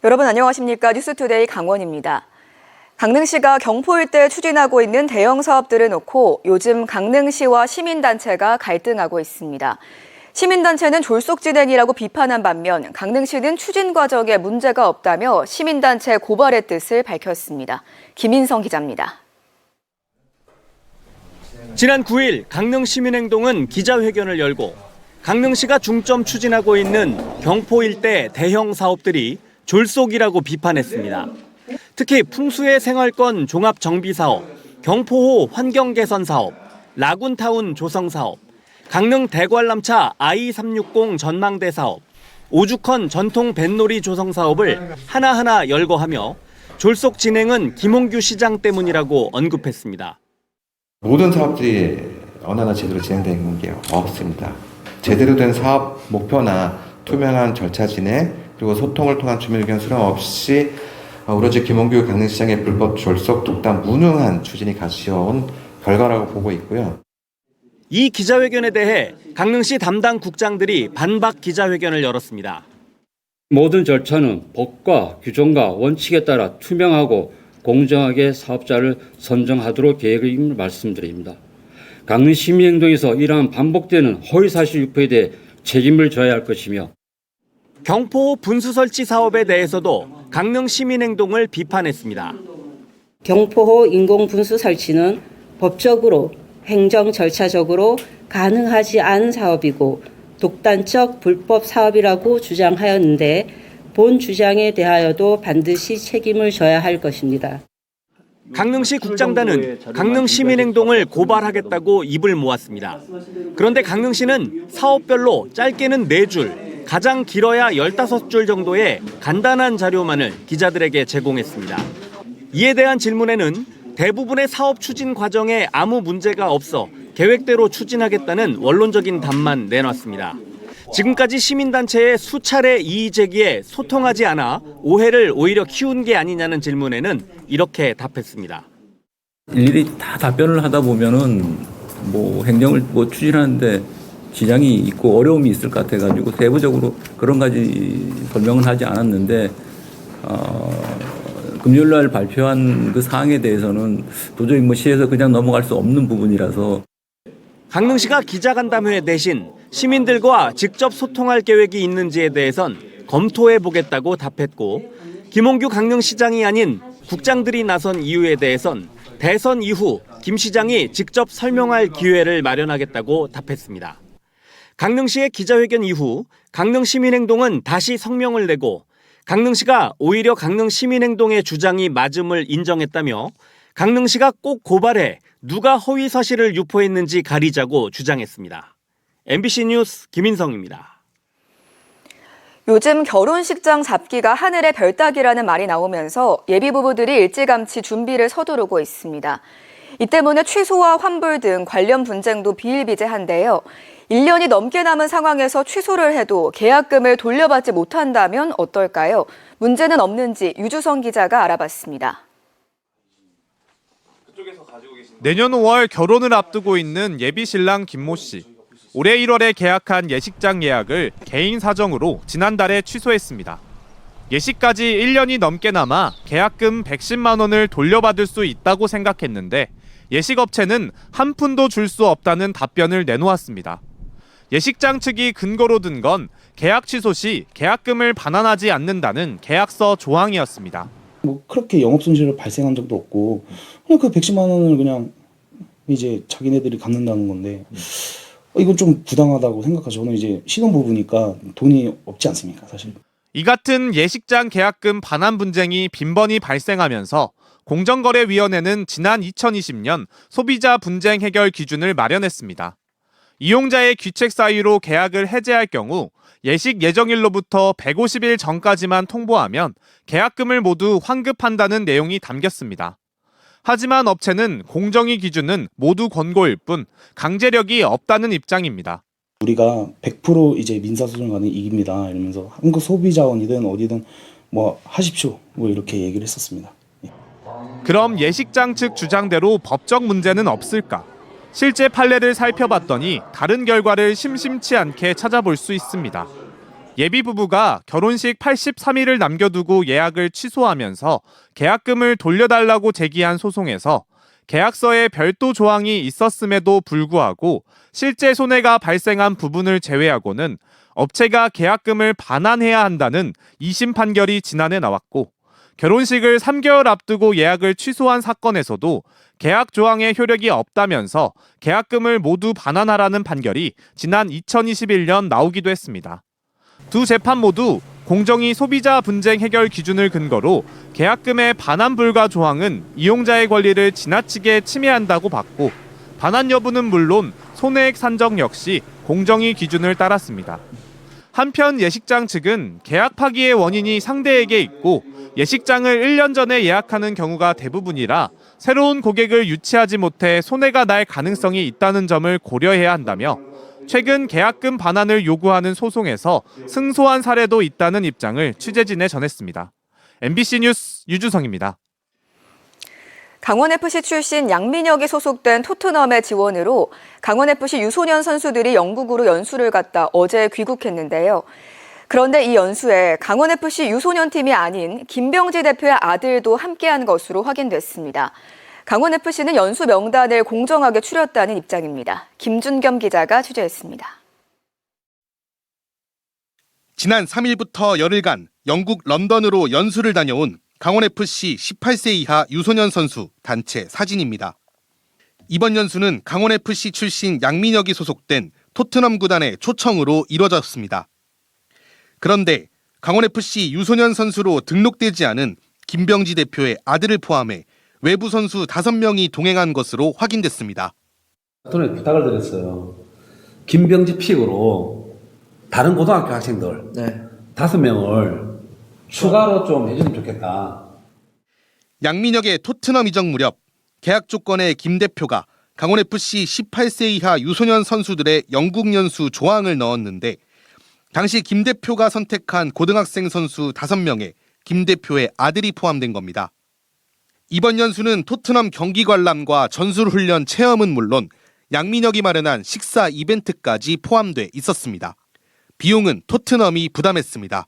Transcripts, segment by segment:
여러분 안녕하십니까? 뉴스투데이 강원입니다. 강릉시가 경포 일대 추진하고 있는 대형 사업들을 놓고 요즘 강릉시와 시민단체가 갈등하고 있습니다. 시민단체는 졸속 진행이라고 비판한 반면 강릉시는 추진 과정에 문제가 없다며 시민단체 고발의 뜻을 밝혔습니다. 김인성 기자입니다. 지난 9일 강릉시민행동은 기자회견을 열고 강릉시가 중점 추진하고 있는 경포 일대 대형 사업들이 졸속이라고 비판했습니다. 특히 풍수의 생활권 종합정비사업, 경포호 환경개선사업, 라군타운 조성사업, 강릉 대관람차 I360 전망대 사업, 오죽헌 전통 뱃놀이 조성사업을 하나하나 열거하며 졸속 진행은 김홍규 시장 때문이라고 언급했습니다. 모든 사업들이 어느 하나 제대로 진행되는 게 없습니다. 제대로 된 사업 목표나 투명한 절차 진행, 그리고 소통을 통한 주민 의견 수렴 없이 오로지 김홍규 강릉시장의 불법 졸속 독단 무능한 추진이 가져온 결과라고 보고 있고요. 이 기자회견에 대해 강릉시 담당 국장들이 반박 기자회견을 열었습니다. 모든 절차는 법과 규정과 원칙에 따라 투명하고 공정하게 사업자를 선정하도록 계획임을 말씀드립니다. 강릉시민행동에서 이러한 반복되는 허위사실 유포에 대해 책임을 져야 할 것이며 경포호 분수 설치 사업에 대해서도 강릉시민행동을 비판했습니다. 경포호 인공분수 설치는 법적으로 행정 절차적으로 가능하지 않은 사업이고 독단적 불법 사업이라고 주장하였는데 본 주장에 대하여도 반드시 책임을 져야 할 것입니다. 강릉시 국장단은 강릉시민행동을 고발하겠다고 입을 모았습니다. 그런데 강릉시는 사업별로 짧게는 4줄, 가장 길어야 15줄 정도의 간단한 자료만을 기자들에게 제공했습니다. 이에 대한 질문에는 대부분의 사업 추진 과정에 아무 문제가 없어 계획대로 추진하겠다는 원론적인 답만 내놨습니다. 지금까지 시민단체의 수차례 이의 제기에 소통하지 않아 오해를 오히려 키운 게 아니냐는 질문에는 이렇게 답했습니다. 일일이 다 답변을 하다 보면은 행정을 추진하는데 지장이 있고 어려움이 있을 것 같아가지고 세부적으로 그런 가지 설명은 하지 않았는데 금요일 날 발표한 그 사항에 대해서는 도저히 시에서 그냥 넘어갈 수 없는 부분이라서 강릉시가 기자간담회 대신 시민들과 직접 소통할 계획이 있는지에 대해선 검토해 보겠다고 답했고 김홍규 강릉시장이 아닌 국장들이 나선 이유에 대해선 대선 이후 김 시장이 직접 설명할 기회를 마련하겠다고 답했습니다. 강릉시의 기자회견 이후 강릉시민행동은 다시 성명을 내고 강릉시가 오히려 강릉시민행동의 주장이 맞음을 인정했다며 강릉시가 꼭 고발해 누가 허위 사실을 유포했는지 가리자고 주장했습니다. MBC 뉴스 김인성입니다. 요즘 결혼식장 잡기가 하늘의 별 따기라는 말이 나오면서 예비부부들이 일찌감치 준비를 서두르고 있습니다. 이 때문에 취소와 환불 등 관련 분쟁도 비일비재한데요. 1년이 넘게 남은 상황에서 취소를 해도 계약금을 돌려받지 못한다면 어떨까요? 문제는 없는지 유주성 기자가 알아봤습니다. 내년 5월 결혼을 앞두고 있는 예비 신랑 김모 씨. 올해 1월에 계약한 예식장 예약을 개인 사정으로 지난달에 취소했습니다. 예식까지 1년이 넘게 남아 계약금 110만 원을 돌려받을 수 있다고 생각했는데 예식업체는 한 푼도 줄 수 없다는 답변을 내놓았습니다. 예식장 측이 근거로 든 건 계약 취소 시 계약금을 반환하지 않는다는 계약서 조항이었습니다. 그렇게 영업손실 발생한 적도 없고 그냥 그 110만 원을 그냥 이제 자기네들이 갚는다는 건데 이건 좀 부당하다고 생각하죠. 저는 이제 신혼부부니까 돈이 없지 않습니까, 사실. 이 같은 예식장 계약금 반환 분쟁이 빈번히 발생하면서 공정거래위원회는 지난 2020년 소비자 분쟁 해결 기준을 마련했습니다. 이용자의 귀책 사유로 계약을 해제할 경우 예식 예정일로부터 150일 전까지만 통보하면 계약금을 모두 환급한다는 내용이 담겼습니다. 하지만 업체는 공정위 기준은 모두 권고일 뿐 강제력이 없다는 입장입니다. 우리가 100% 이제 민사소송 가는 이깁니다. 이러면서 한국 소비자원이든 어디든 하십시오. 이렇게 얘기를 했었습니다. 그럼 예식장 측 주장대로 법적 문제는 없을까? 실제 판례를 살펴봤더니 다른 결과를 심심치 않게 찾아볼 수 있습니다. 예비 부부가 결혼식 83일을 남겨두고 예약을 취소하면서 계약금을 돌려달라고 제기한 소송에서 계약서에 별도 조항이 있었음에도 불구하고 실제 손해가 발생한 부분을 제외하고는 업체가 계약금을 반환해야 한다는 2심 판결이 지난해 나왔고, 결혼식을 3개월 앞두고 예약을 취소한 사건에서도 계약 조항의 효력이 없다면서 계약금을 모두 반환하라는 판결이 지난 2021년 나오기도 했습니다. 두 재판 모두 공정위 소비자 분쟁 해결 기준을 근거로 계약금의 반환 불가 조항은 이용자의 권리를 지나치게 침해한다고 봤고, 반환 여부는 물론 손해액 산정 역시 공정위 기준을 따랐습니다. 한편 예식장 측은 계약 파기의 원인이 상대에게 있고 예식장을 1년 전에 예약하는 경우가 대부분이라 새로운 고객을 유치하지 못해 손해가 날 가능성이 있다는 점을 고려해야 한다며, 최근 계약금 반환을 요구하는 소송에서 승소한 사례도 있다는 입장을 취재진에 전했습니다. MBC 뉴스 유주성입니다. 강원FC 출신 양민혁이 소속된 토트넘의 지원으로 강원FC 유소년 선수들이 영국으로 연수를 갔다 어제 귀국했는데요. 그런데 이 연수에 강원FC 유소년팀이 아닌 김병지 대표의 아들도 함께한 것으로 확인됐습니다. 강원FC는 연수 명단을 공정하게 추렸다는 입장입니다. 김준겸 기자가 취재했습니다. 지난 3일부터 열흘간 영국 런던으로 연수를 다녀온 강원FC 18세 이하 유소년 선수 단체 사진입니다. 이번 연수는 강원FC 출신 양민혁이 소속된 토트넘 구단의 초청으로 이뤄졌습니다. 그런데 강원FC 유소년 선수로 등록되지 않은 김병지 대표의 아들을 포함해 외부 선수 5명이 동행한 것으로 확인됐습니다. 토트넘에 부탁을 드렸어요. 김병지 픽으로 다른 고등학교 학생들 5명을 추가로 좀 해주면 좋겠다. 양민혁의 토트넘 이적 무렵 계약 조건에 김 대표가 강원FC 18세 이하 유소년 선수들의 영국 연수 조항을 넣었는데, 당시 김 대표가 선택한 고등학생 선수 5명에 김 대표의 아들이 포함된 겁니다. 이번 연수는 토트넘 경기 관람과 전술 훈련 체험은 물론 양민혁이 마련한 식사 이벤트까지 포함돼 있었습니다. 비용은 토트넘이 부담했습니다.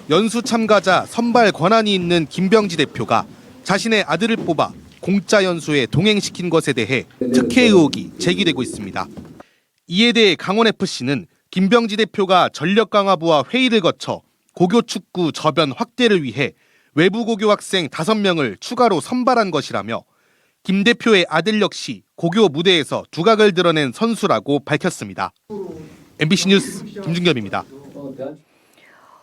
연수 참가자 선발 권한이 있는 김병지 대표가 자신의 아들을 뽑아 공짜 연수에 동행시킨 것에 대해 특혜 의혹이 제기되고 있습니다. 이에 대해 강원FC는 김병지 대표가 전력강화부와 회의를 거쳐 고교 축구 저변 확대를 위해 외부 고교 학생 5명을 추가로 선발한 것이라며, 김 대표의 아들 역시 고교 무대에서 두각을 드러낸 선수라고 밝혔습니다. MBC 뉴스 김준겸입니다.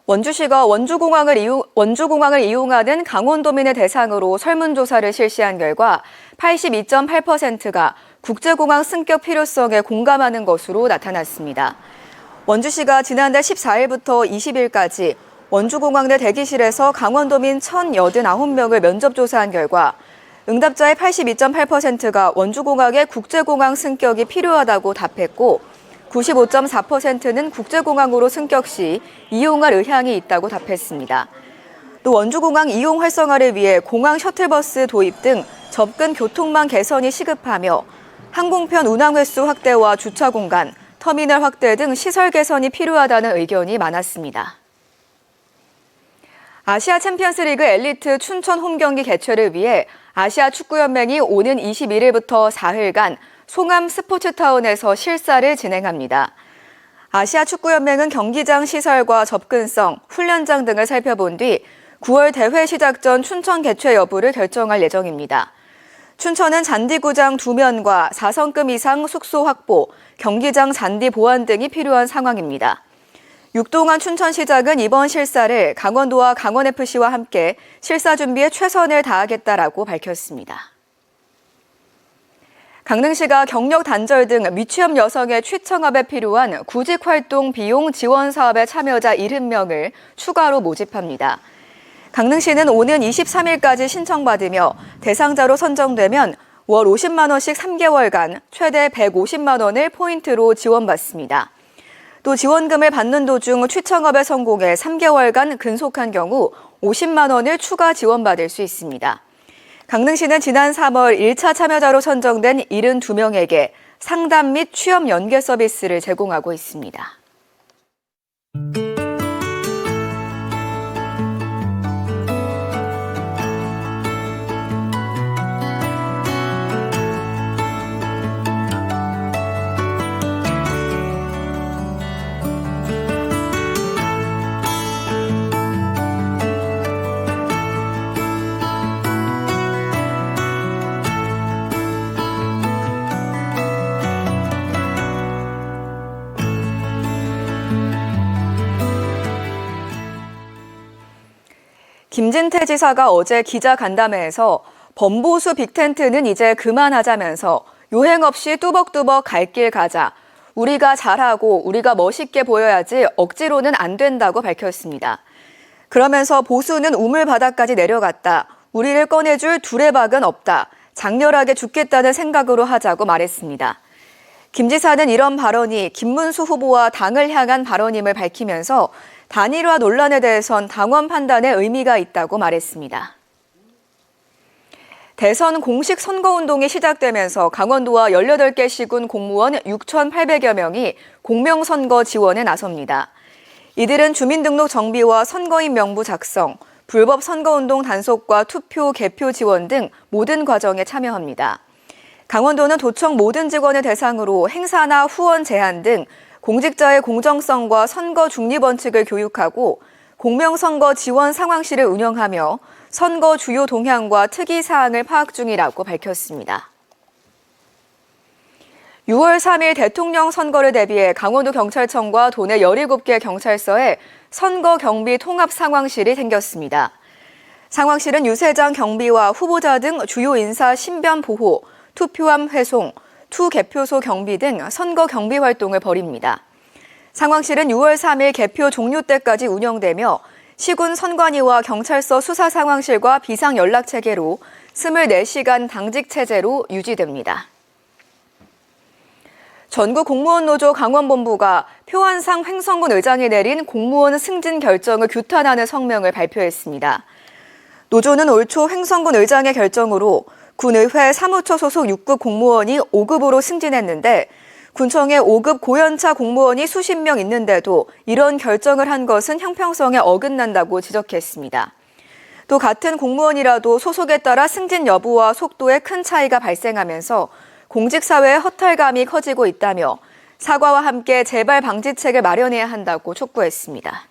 원주시가 원주공항을 이용하는 강원도민을 대상으로 설문조사를 실시한 결과 82.8%가 국제공항 승격 필요성에 공감하는 것으로 나타났습니다. 원주시가 지난달 14일부터 20일까지 원주공항 내 대기실에서 강원도민 1,089명을 면접조사한 결과 응답자의 82.8%가 원주공항의 국제공항 승격이 필요하다고 답했고, 95.4%는 국제공항으로 승격 시 이용할 의향이 있다고 답했습니다. 또 원주공항 이용 활성화를 위해 공항 셔틀버스 도입 등 접근 교통망 개선이 시급하며 항공편 운항 횟수 확대와 주차 공간, 터미널 확대 등 시설 개선이 필요하다는 의견이 많았습니다. 아시아 챔피언스리그 엘리트 춘천 홈경기 개최를 위해 아시아 축구연맹이 오는 21일부터 4일간 송암 스포츠타운에서 실사를 진행합니다. 아시아 축구연맹은 경기장 시설과 접근성, 훈련장 등을 살펴본 뒤 9월 대회 시작 전 춘천 개최 여부를 결정할 예정입니다. 춘천은 잔디구장 2면과 4성급 이상 숙소 확보, 경기장 잔디 보완 등이 필요한 상황입니다. 육동환 춘천시장은 이번 실사를 강원도와 강원FC와 함께 실사 준비에 최선을 다하겠다라고 밝혔습니다. 강릉시가 경력 단절 등 미취업 여성의 취청업에 필요한 구직활동 비용 지원 사업에 참여자 70명을 추가로 모집합니다. 강릉시는 오는 23일까지 신청받으며 대상자로 선정되면 월 50만 원씩 3개월간 최대 150만 원을 포인트로 지원받습니다. 또 지원금을 받는 도중 취청업에 성공해 3개월간 근속한 경우 50만 원을 추가 지원받을 수 있습니다. 강릉시는 지난 3월 1차 참여자로 선정된 72명에게 상담 및 취업 연계 서비스를 제공하고 있습니다. 김진태 지사가 어제 기자간담회에서 범보수 빅텐트는 이제 그만하자면서 요행 없이 뚜벅뚜벅 갈 길 가자. 우리가 잘하고 우리가 멋있게 보여야지 억지로는 안 된다고 밝혔습니다. 그러면서 보수는 우물 바닥까지 내려갔다. 우리를 꺼내줄 두레박은 없다. 장렬하게 죽겠다는 생각으로 하자고 말했습니다. 김 지사는 이런 발언이 김문수 후보와 당을 향한 발언임을 밝히면서 단일화 논란에 대해선 당원 판단에 의미가 있다고 말했습니다. 대선 공식 선거운동이 시작되면서 강원도와 18개 시군 공무원 6,800여 명이 공명선거 지원에 나섭니다. 이들은 주민등록 정비와 선거인 명부 작성, 불법 선거운동 단속과 투표, 개표 지원 등 모든 과정에 참여합니다. 강원도는 도청 모든 직원을 대상으로 행사나 후원 제한 등 공직자의 공정성과 선거 중립 원칙을 교육하고 공명선거 지원 상황실을 운영하며 선거 주요 동향과 특이 사항을 파악 중이라고 밝혔습니다. 6월 3일 대통령 선거를 대비해 강원도 경찰청과 도내 17개 경찰서에 선거 경비 통합 상황실이 생겼습니다. 상황실은 유세장 경비와 후보자 등 주요 인사 신변 보호, 투표함 회송, 투개표소 경비 등 선거 경비 활동을 벌입니다. 상황실은 6월 3일 개표 종료 때까지 운영되며 시군 선관위와 경찰서 수사 상황실과 비상 연락 체계로 24시간 당직 체제로 유지됩니다. 전국 공무원 노조 강원본부가 표안상 횡성군 의장이 내린 공무원 승진 결정을 규탄하는 성명을 발표했습니다. 노조는 올 초 횡성군 의장의 결정으로 군의회 사무처 소속 6급 공무원이 5급으로 승진했는데 군청에 5급 고연차 공무원이 수십 명 있는데도 이런 결정을 한 것은 형평성에 어긋난다고 지적했습니다. 또 같은 공무원이라도 소속에 따라 승진 여부와 속도에 큰 차이가 발생하면서 공직사회의 허탈감이 커지고 있다며 사과와 함께 재발 방지책을 마련해야 한다고 촉구했습니다.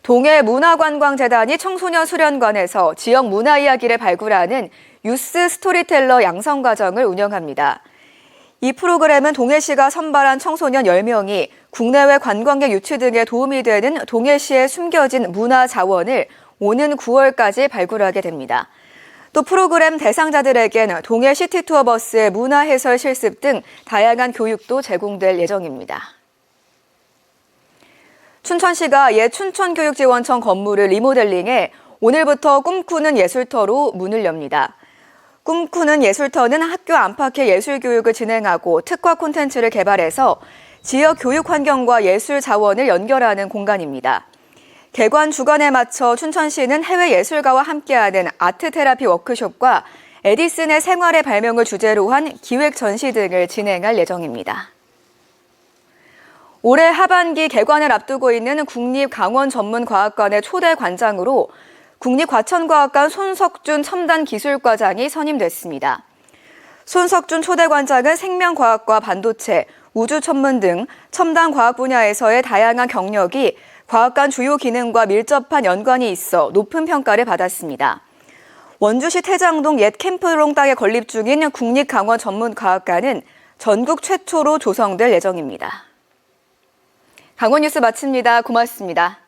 동해문화관광재단이 청소년 수련관에서 지역 문화 이야기를 발굴하는 유스 스토리텔러 양성 과정을 운영합니다. 이 프로그램은 동해시가 선발한 청소년 10명이 국내외 관광객 유치 등에 도움이 되는 동해시의 숨겨진 문화 자원을 오는 9월까지 발굴하게 됩니다. 또 프로그램 대상자들에겐 동해 시티투어 버스의 문화 해설 실습 등 다양한 교육도 제공될 예정입니다. 춘천시가 옛 춘천교육지원청 건물을 리모델링해 오늘부터 꿈꾸는 예술터로 문을 엽니다. 꿈꾸는 예술터는 학교 안팎의 예술교육을 진행하고 특화 콘텐츠를 개발해서 지역 교육 환경과 예술 자원을 연결하는 공간입니다. 개관 주간에 맞춰 춘천시는 해외 예술가와 함께하는 아트 테라피 워크숍과 에디슨의 생활의 발명을 주제로 한 기획 전시 등을 진행할 예정입니다. 올해 하반기 개관을 앞두고 있는 국립강원전문과학관의 초대 관장으로 국립과천과학관 손석준 첨단기술과장이 선임됐습니다. 손석준 초대 관장은 생명과학과 반도체, 우주천문 등 첨단 과학 분야에서의 다양한 경력이 과학관 주요 기능과 밀접한 연관이 있어 높은 평가를 받았습니다. 원주시 태장동 옛 캠프롱 땅에 건립 중인 국립강원전문과학관은 전국 최초로 조성될 예정입니다. 강원뉴스 마칩니다. 고맙습니다.